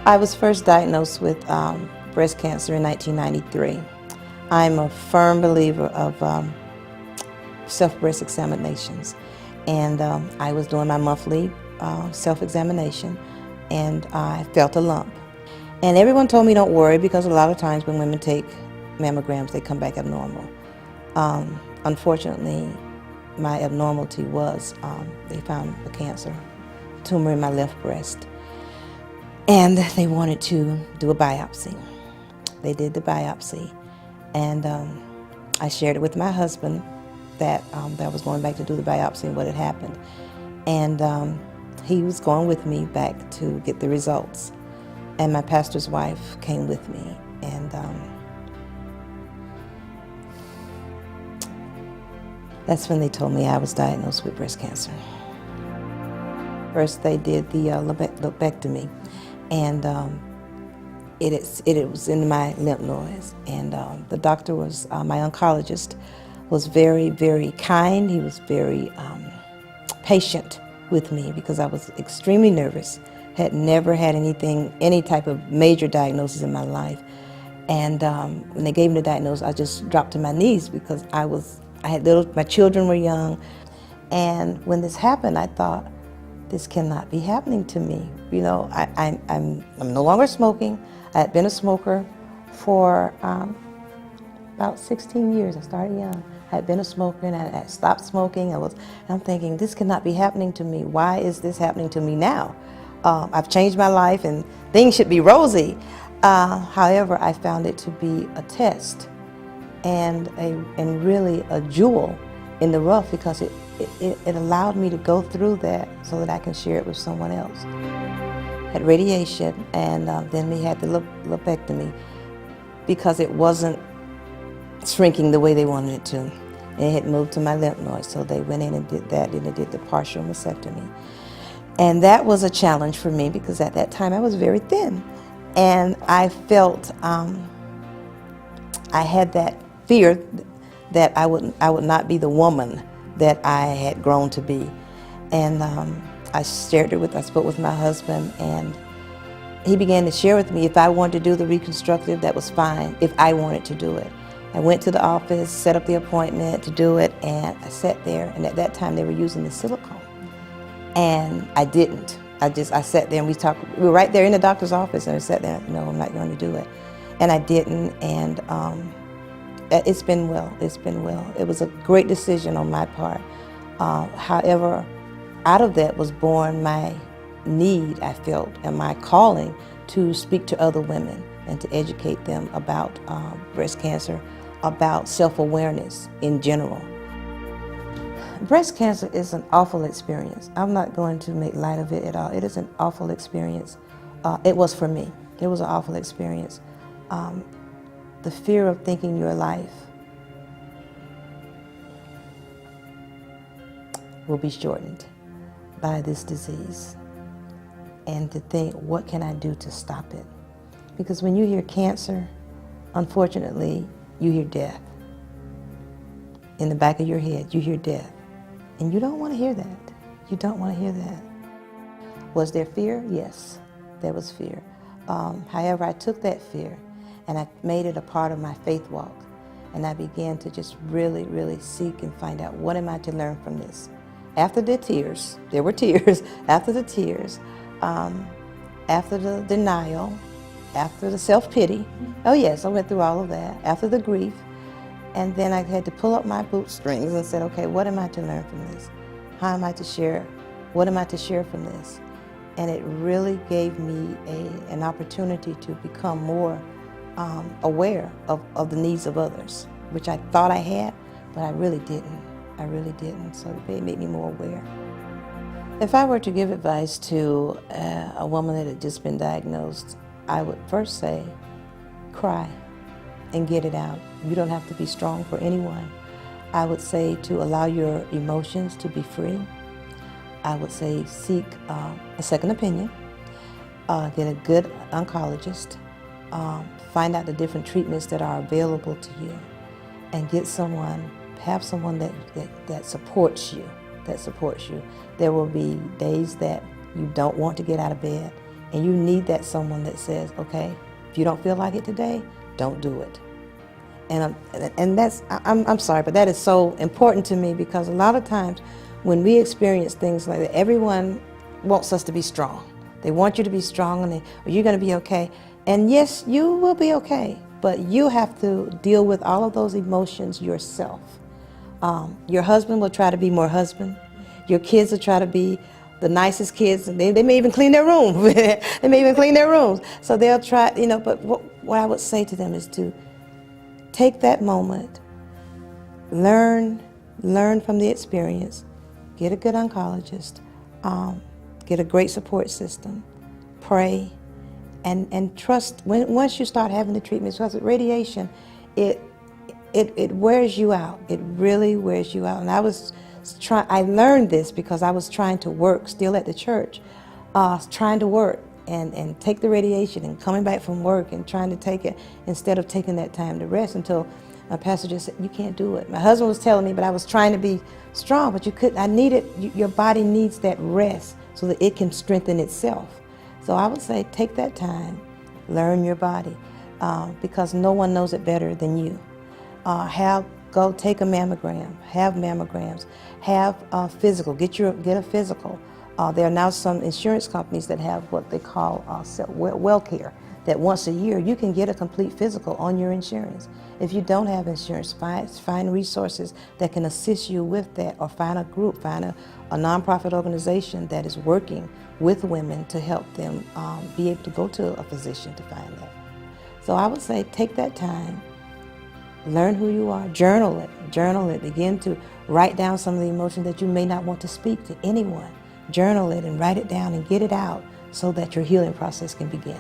I was first diagnosed with breast cancer in 1993. I'm a firm believer of self-breast examinations, and I was doing my monthly self-examination, and I felt a lump. And everyone told me don't worry, because a lot of times when women take mammograms, they come back abnormal. Unfortunately, my abnormality was they found a cancer tumor in my left breast, and they wanted to do a biopsy. They did the biopsy, and I shared it with my husband that I was going back to do the biopsy and what had happened. And he was going with me back to get the results. And my pastor's wife came with me, and that's when they told me I was diagnosed with breast cancer. First, they did the lobectomy, and it was in my lymph nodes. And the doctor was, my oncologist, was very, very kind. He was very patient with me, because I was extremely nervous. Had never had any type of major diagnosis in my life. And when they gave me the diagnosis, I just dropped to my knees, because my children were young. And when this happened, I thought, this cannot be happening to me. You know, I'm no longer smoking. I had been a smoker for about 16 years. I started young. I had been a smoker, and I stopped smoking. And I'm thinking, this cannot be happening to me. Why is this happening to me now? I've changed my life, and things should be rosy. However, I found it to be a test, and really a jewel in the rough, because it allowed me to go through that so that I can share it with someone else. Had radiation, and then we had the lobectomy, because it wasn't shrinking the way they wanted it to. And it had moved to my lymph nodes, so they went in and did that, and they did the partial mastectomy. And that was a challenge for me, because at that time I was very thin. And I felt, I had that fear that I would not be the woman that I had grown to be. And I spoke with my husband, and he began to share with me if I wanted to do the reconstructive, that was fine, if I wanted to do it. I went to the office, set up the appointment to do it, and I sat there, and at that time they were using the silicone. And I didn't. I sat there, and we talked. We were right there in the doctor's office, and I sat there, no, I'm not going to do it. And I didn't, and it's been well. It's been well. It was a great decision on my part. However, out of that was born my need, I felt, and my calling to speak to other women and to educate them about breast cancer, about self-awareness in general. Breast cancer is an awful experience. I'm not going to make light of it at all. It is an awful experience. It was for me. It was an awful experience. The fear of thinking your life will be shortened by this disease, and to think, what can I do to stop it? Because when you hear cancer, unfortunately, you hear death. In the back of your head, you hear death. And you don't want to hear that. You don't want to hear that. Was there fear? Yes, there was fear. However, I took that fear, and I made it a part of my faith walk. And I began to just really, really seek and find out, what am I to learn from this? After the tears, there were tears, after the tears, after the denial, after the self-pity, oh yes, I went through all of that, after the grief, and then I had to pull up my bootstrings and said, okay, what am I to learn from this? How am I to share? What am I to share from this? And it really gave me an opportunity to become more aware of the needs of others, which I thought I had, but I really didn't. I really didn't, so it made me more aware. If I were to give advice to a woman that had just been diagnosed, I would first say, cry and get it out. You don't have to be strong for anyone. I would say to allow your emotions to be free. I would say seek a second opinion, get a good oncologist, find out the different treatments that are available to you, and get someone, have someone that supports you, There will be days that you don't want to get out of bed. And you need that someone that says, okay, if you don't feel like it today, don't do it. And that's, I'm sorry, but that is so important to me, because a lot of times when we experience things like that, everyone wants us to be strong. They want you to be strong, and you're going to be okay. And yes, you will be okay, but you have to deal with all of those emotions yourself. Your husband will try to be more husband. Your kids will try to be the nicest kids, and they may even clean their room. They may even clean their rooms. So they'll try, but what I would say to them is to take that moment, learn from the experience, get a good oncologist, get a great support system, pray, and trust. Once you start having the treatments, because with radiation, it wears you out. It really wears you out. And I learned this because I was trying to work still at the church, trying to work and take the radiation and coming back from work and trying to take it instead of taking that time to rest, until my pastor just said, you can't do it. My husband was telling me, but I was trying to be strong, but you couldn't. Your body needs that rest so that it can strengthen itself. So I would say take that time, learn your body, because no one knows it better than you. Go take a mammogram, have mammograms, have a physical, get a physical. There are now some insurance companies that have what they call WellCare, that once a year you can get a complete physical on your insurance. If you don't have insurance, find resources that can assist you with that, or find a group, find a nonprofit organization that is working with women to help them be able to go to a physician to find that. So I would say take that time, learn who you are, journal it, begin to write down some of the emotions that you may not want to speak to anyone. Journal it and write it down and get it out so that your healing process can begin.